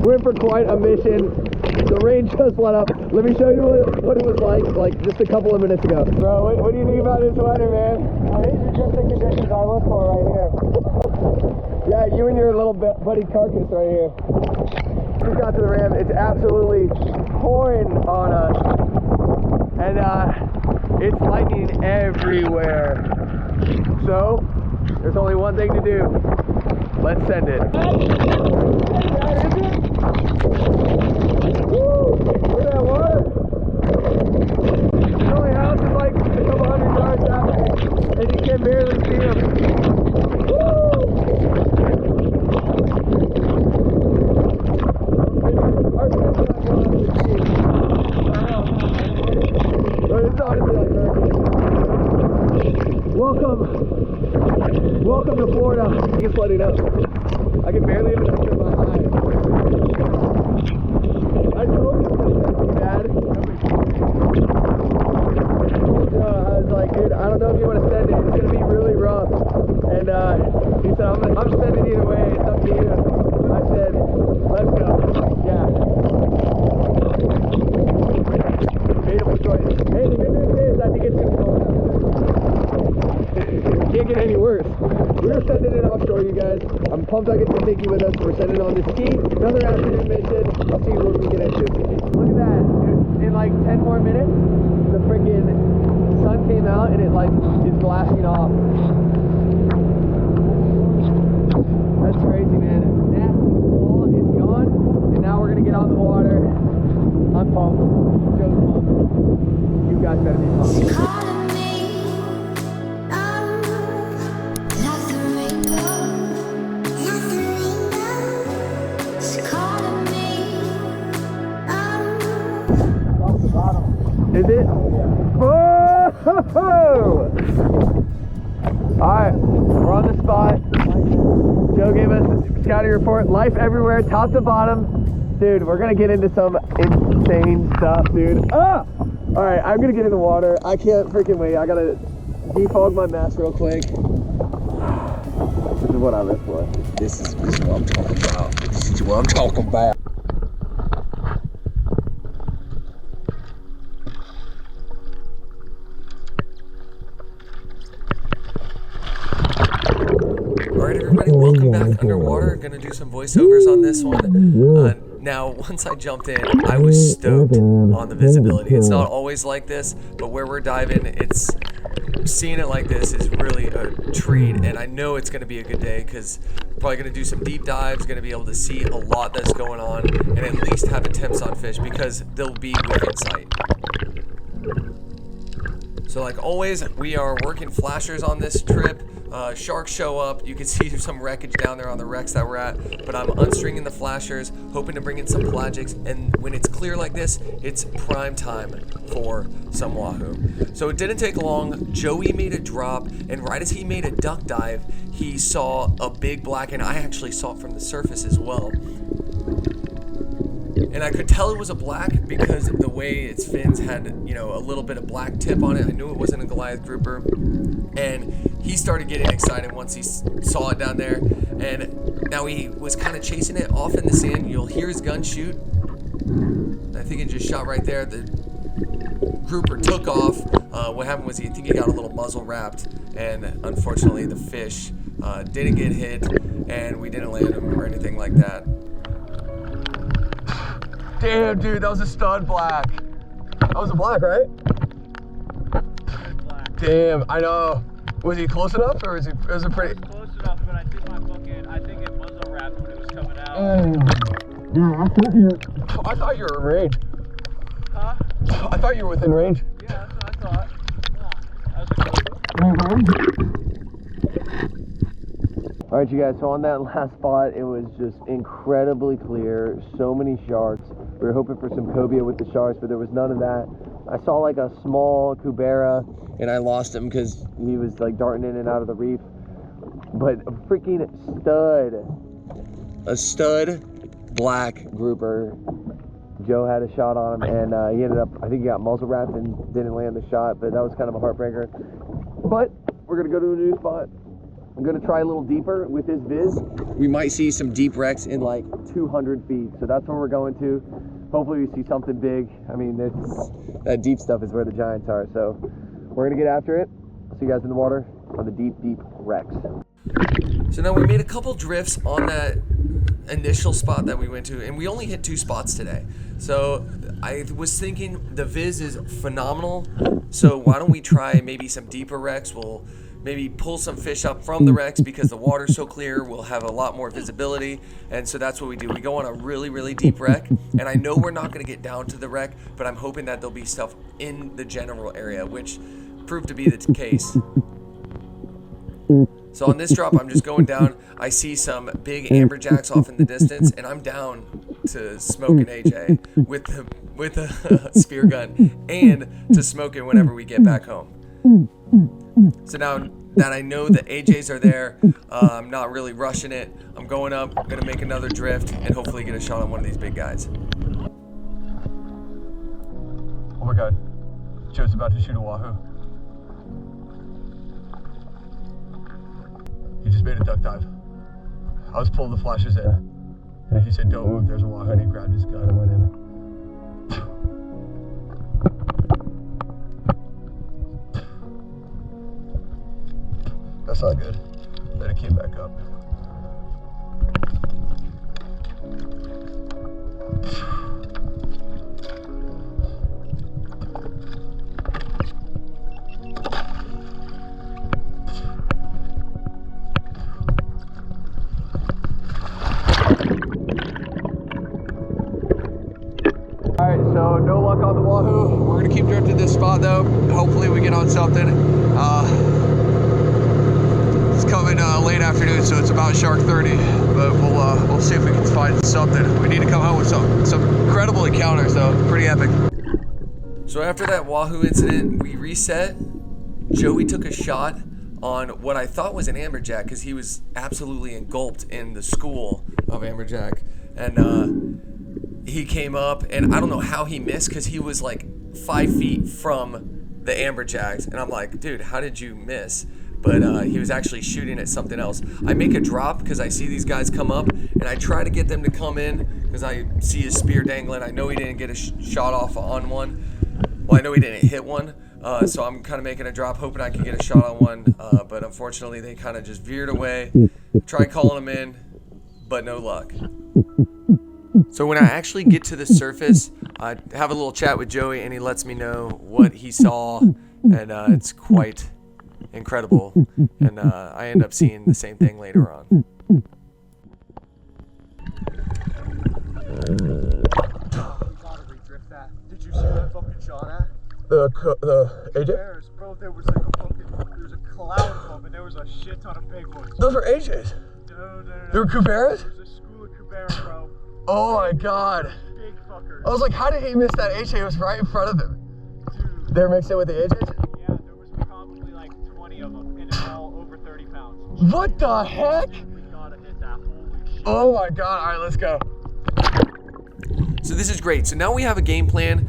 We're in for quite a mission. The rain just let up. Let me show you what it was like just a couple of minutes ago. Bro, what do you think about this weather, man? These are just the conditions I look for right here. Yeah, you and your little buddy carcass right here. We got to the ramp. It's absolutely pouring on us. And it's lightning everywhere. So, there's only one thing to do. Let's send it. Woo! Look at that water. The only house is like a couple hundred yards that way, and you can barely see them. Welcome to Florida. It's flooding up. I can barely even open my eyes. I told you it was going to be bad. I was like, dude, I don't know if you want to send it. It's going to be really rough. And he said, I'm sending either way. It's up to you. I said, let's go. Yeah. Beautiful choice. Hey, the good news is I think it's going to go up. Can't get any worse. We're sending it offshore, you guys. I'm pumped I get to take you with us. We're sending it on the ski. Another afternoon mission. I'll see you when we get into. Look at that. In like 10 more minutes, the freaking sun came out and it like is blasting off. That's crazy, man. That's all. It's gone. And now we're gonna get on the water. I'm pumped. Joe's pumped. You guys better be pumped. Is it? Whoa! Alright, we're on the spot. Joe gave us a scouting report. Life everywhere, top to bottom. Dude, we're gonna get into some insane stuff, dude. Ah! Alright, I'm gonna get in the water. I can't freaking wait. I gotta defog my mask real quick. This is what I live for. This is what I'm talking about. This is what I'm talking about. Welcome back underwater. Gonna do some voiceovers on this one. Now, once I jumped in, I was stoked on the visibility. It's not always like this, but where we're diving, seeing it like this is really a treat, and I know it's gonna be a good day because probably gonna do some deep dives, gonna be able to see a lot that's going on, and at least have attempts on fish because they'll be within sight. So like always, we are working flashers on this trip. Sharks show up. You can see some wreckage down there on the wrecks that we're at, but I'm unstringing the flashers, hoping to bring in some pelagics, and when it's clear like this, it's prime time for some wahoo. So it didn't take long. Joey made a drop, and right as he made a duck dive, he saw a big black, and I actually saw it from the surface as well. And I could tell it was a black because the way its fins had, you know, a little bit of black tip on it. I knew it wasn't a Goliath grouper. And he started getting excited once he saw it down there. And now he was kind of chasing it off in the sand. You'll hear his gun shoot. I think it just shot right there. The grouper took off. What happened was I think he got a little muzzle wrapped. And unfortunately, the fish didn't get hit. And we didn't land him or anything like that. Damn, dude, that was a stud black. That was a black, right? Black. Damn, I know. Was he close enough, or was it pretty? It was close enough, but I think it muzzle wrapped when it was coming out. Yeah, I thought you were in range. Huh? I thought you were within range. Yeah, that's what I thought. That was cool. All right, you guys, so on that last spot, it was just incredibly clear, so many sharks. We were hoping for some cobia with the sharks, but there was none of that. I saw like a small cubera, and I lost him because he was like darting in and out of the reef. But a freaking stud black grouper. Joe had a shot on him, and he ended up, I think he got muzzle wrapped and didn't land the shot, but that was kind of a heartbreaker. But we're gonna go to a new spot. I'm gonna try a little deeper with this viz. we might see some deep wrecks in like 200 feet. So that's where we're going to. Hopefully we see something big. I mean, that deep stuff is where the giants are. So we're gonna get after it. See you guys in the water on the deep wrecks. So now we made a couple drifts on that initial spot that we went to, and we only hit 2 spots today. So I was thinking the viz is phenomenal. So why don't we try maybe some deeper wrecks? We'll maybe pull some fish up from the wrecks because the water's so clear. We'll have a lot more visibility, and so that's what we do. We go on a really deep wreck, and I know we're not going to get down to the wreck, but I'm hoping that there'll be stuff in the general area, which proved to be the case. So on this drop, I'm just going down. I see some big amberjacks off in the distance, and I'm down to smoke an AJ with a spear gun and to smoke it whenever we get back home. So now that I know the AJs are there, I'm not really rushing it. I'm going up, I'm gonna make another drift, and hopefully get a shot on one of these big guys. Oh my God, Joe's about to shoot a Wahoo. He just made a duck dive. I was pulling the flashes in, and he said, "Don't move, there's a Wahoo," and he grabbed his gun and went in. That's not good. Then it came back up. Alright, so no luck on the Wahoo. We're gonna keep drifting this spot though. Hopefully we get on something. It's coming late afternoon, so it's about shark 30, but we'll see if we can find something. We need to come home with some incredible encounters though, pretty epic. So after that Wahoo incident, we reset. Joey took a shot on what I thought was an amberjack because he was absolutely engulfed in the school of amberjack, and he came up, and I don't know how he missed because he was like 5 feet from the amberjacks, and I'm like, dude, how did you miss? But he was actually shooting at something else. I make a drop because I see these guys come up, and I try to get them to come in because I see his spear dangling. I know he didn't get a shot off on one. Well, I know he didn't hit one, so I'm kind of making a drop, hoping I can get a shot on one, but unfortunately they kind of just veered away. Tried calling them in, but no luck. So when I actually get to the surface, I have a little chat with Joey, and he lets me know what he saw, and it's quite incredible, and I end up seeing the same thing later on. Did you see that fucking shot at? The AJ? Bears, bro, there was a cloud of them, and there was a shit ton of big ones. Those were AJs. No. They were Coberas? There was a school of Cobia, bro. Oh my God. Big fuckers. I was like, how did he miss that AJ? It was right in front of him. Dude. They're mixed in with the AJs? Yeah, there was probably like 20 of them, and it's all over 30 pounds. What the heck? We gotta hit that. Holy shit. Oh my God. All right, let's go. So this is great. So now we have a game plan.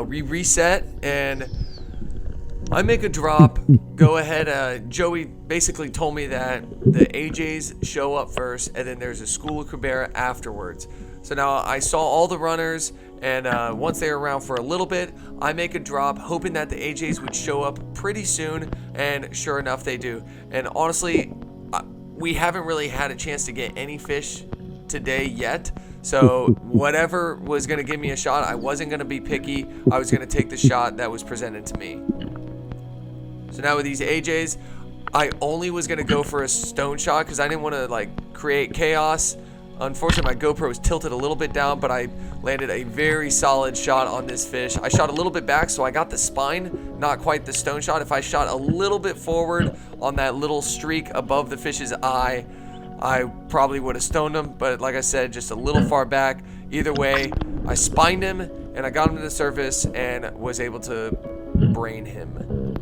We reset, and I make a drop. Go ahead. Joey basically told me that the AJs show up first, and then there's a school of Cobia afterwards. So now I saw all the runners, and once they were around for a little bit, I make a drop, hoping that the AJs would show up pretty soon, and sure enough, they do. And honestly, we haven't really had a chance to get any fish today yet. So whatever was going to give me a shot, I wasn't going to be picky. I was going to take the shot that was presented to me. So now with these AJs, I only was going to go for a stone shot because I didn't want to like create chaos. Unfortunately, my GoPro was tilted a little bit down, but I landed a very solid shot on this fish. I shot a little bit back, so I got the spine, not quite the stone shot. If I shot a little bit forward on that little streak above the fish's eye, I probably would have stoned him, but like I said, just a little far back. Either way, I spined him, and I got him to the surface and was able to brain him.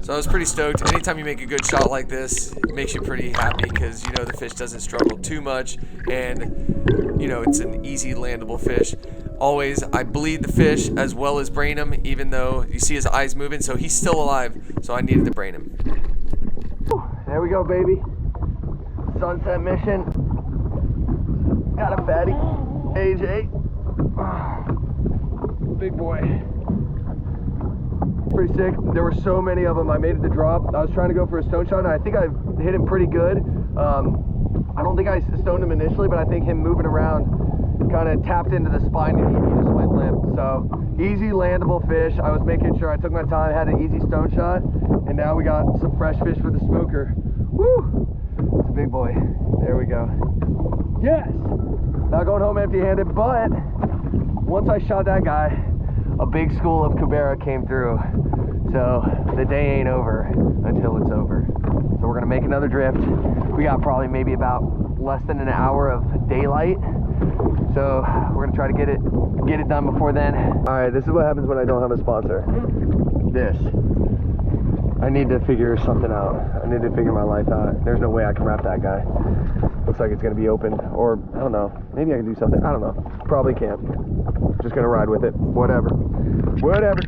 So I was pretty stoked. Anytime you make a good shot like this, it makes you pretty happy because you know the fish doesn't struggle too much, and you know it's an easy landable fish. Always, I bleed the fish as well as brain him, even though you see his eyes moving, so he's still alive, so I needed to brain him. There we go, baby. Sunset mission. Got a fatty. AJ. Big boy. Pretty sick. There were so many of them. I made it to drop. I was trying to go for a stone shot, and I think I hit him pretty good. I don't think I stoned him initially, but I think him moving around kind of tapped into the spine, and he just went limp. So easy landable fish. I was making sure I took my time, had an easy stone shot, and now we got some fresh fish for the smoker. Woo! It's a big boy. There we go. Yes! Not going home empty-handed, but once I shot that guy, a big school of Cobia came through. So the day ain't over until it's over. So we're gonna make another drift. We got probably maybe about less than an hour of daylight. So we're gonna try to get it done before then. All right, this is what happens when I don't have a sponsor. This. I need to figure something out. I need to figure my life out. There's no way I can wrap that guy. Looks like it's gonna be open, or I don't know. Maybe I can do something. I don't know. Probably can't. Just gonna ride with it. Whatever. Whatever.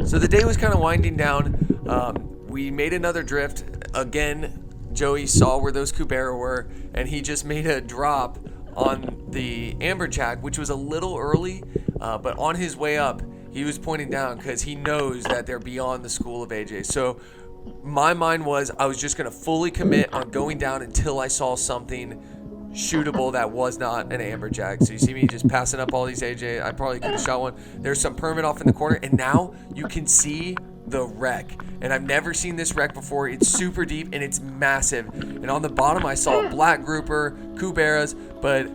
So the day was kind of winding down. We made another drift. Again, Joey saw where those Cobia were, and he just made a drop on the amberjack, which was a little early, but on his way up, he was pointing down because he knows that they're beyond the school of AJ. So my mind was I was just going to fully commit on going down until I saw something shootable that was not an amberjack. So you see me just passing up all these AJ. I probably could have shot one. There's some permit off in the corner, and now you can see the wreck. And I've never seen this wreck before. It's super deep and it's massive. And on the bottom I saw a black grouper, Cobias, but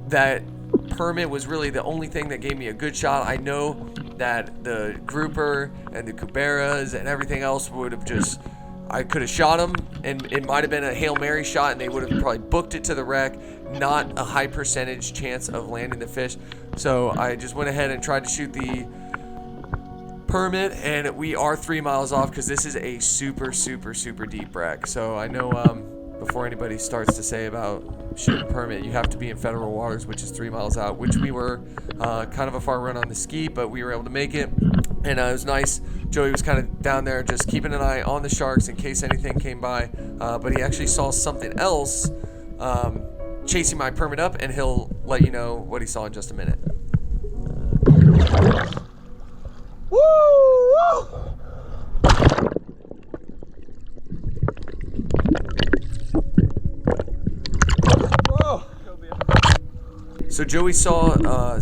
that permit was really the only thing that gave me a good shot. I know that the grouper and the Cobias and everything else would have just, I could have shot them, and it might have been a Hail Mary shot, and they would have probably booked it to the wreck. Not a high percentage chance of landing the fish. So I just went ahead and tried to shoot the permit, and we are 3 miles off because this is a super deep wreck. So I know before anybody starts to say about shooting permit, you have to be in federal waters, which is 3 miles out, which we were. Kind of a far run on the ski, but we were able to make it, and it was nice. Joey was kind of down there just keeping an eye on the sharks in case anything came by, but he actually saw something else chasing my permit up, and he'll let you know what he saw in just a minute. Woo! Woo! So Joey saw a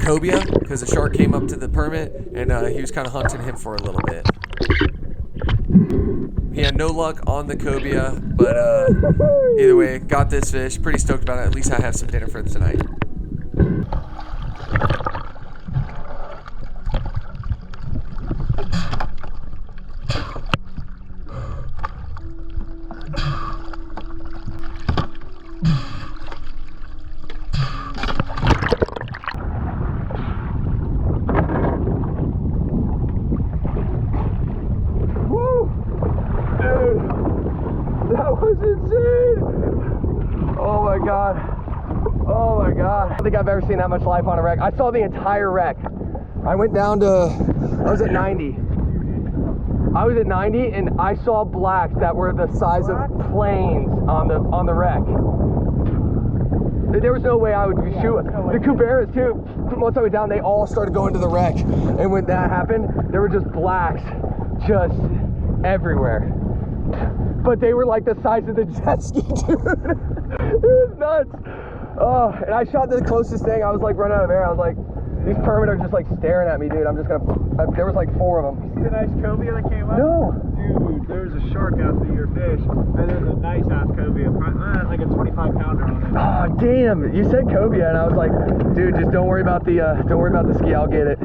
cobia because the shark came up to the permit, and he was kind of hunting him for a little bit. He had no luck on the cobia, but either way, got this fish. Pretty stoked about it. At least I have some dinner for tonight. I don't think I've ever seen that much life on a wreck. I saw the entire wreck. I went down to, I was at 90. I was at 90 and I saw blacks that were the size of planes on the wreck. There was no way I would be shooting. The Cobias too, once I went down, they all started going to the wreck. And when that happened, there were just blacks just everywhere. But they were like the size of the jet ski, dude. It was nuts. Oh, and I shot the closest thing. I was like running out of air. I was like, these permit are just like staring at me, dude. I'm just gonna, there was like 4 of them. You see the nice cobia that came up? No. Dude, there's a shark after your fish. And there's a nice ass cobia. Like a 25 pounder on it. Oh, damn. You said cobia and I was like, dude, just don't worry about the ski. I'll get it.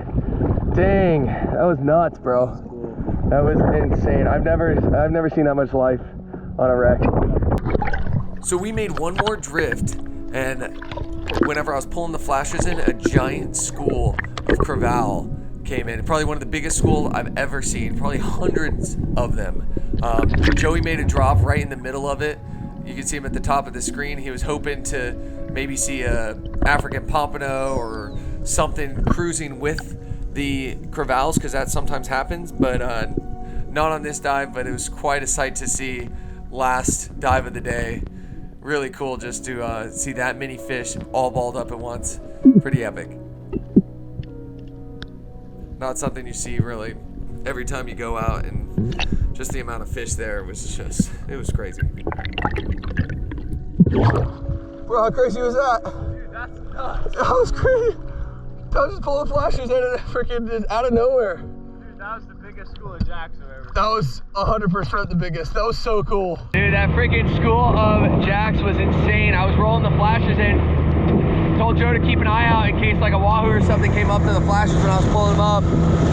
Dang. That was nuts, bro. That was insane. I've never seen that much life on a wreck. So we made one more drift, and whenever I was pulling the flashes in, a giant school of crevalle came in. Probably one of the biggest schools I've ever seen, probably hundreds of them. Joey made a drop right in the middle of it. You can see him at the top of the screen. He was hoping to maybe see a African pompano or something cruising with the crevalles because that sometimes happens, but not on this dive. But it was quite a sight to see. Last dive of the day. Really cool just to see that many fish all balled up at once. Pretty epic. Not something you see really every time you go out, and just the amount of fish there was just, it was crazy. Bro, how crazy was that? Dude, that's nuts. That was crazy. I was just pulling flashes freaking just out of nowhere. Dude, that was the biggest school of jacks I've ever seen. That was 100% the biggest. That was so cool. Dude, that freaking school of jacks was insane. I was rolling the flashes in. Told Joe to keep an eye out in case like a wahoo or something came up to the flashes when I was pulling them up.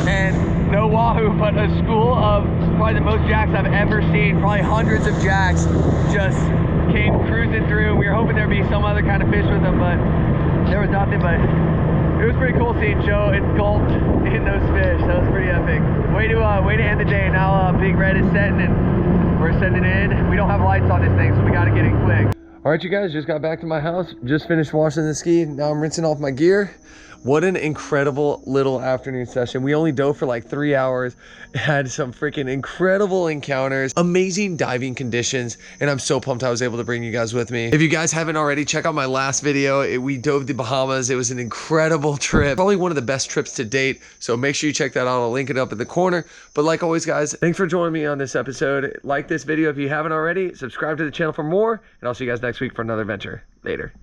And no wahoo, but a school of probably the most jacks I've ever seen. Probably hundreds of jacks just came cruising through. We were hoping there'd be some other kind of fish with them, but there was nothing. But it was pretty cool seeing Joe engulfed in those fish. That was pretty epic. Way to end the day. Now Big Red is setting and we're sending in. We don't have lights on this thing, so we got to get in quick. All right, you guys, just got back to my house. Just finished washing the ski. Now I'm rinsing off my gear. What an incredible little afternoon session. We only dove for like 3 hours, had some freaking incredible encounters, amazing diving conditions, and I'm so pumped I was able to bring you guys with me. If you guys haven't already, check out my last video. We dove the Bahamas. It was an incredible trip, probably one of the best trips to date, so make sure you check that out. I'll link it up in the corner. But like always, guys, thanks for joining me on this episode. Like this video if you haven't already, subscribe to the channel for more, and I'll see you guys next week for another adventure. Later.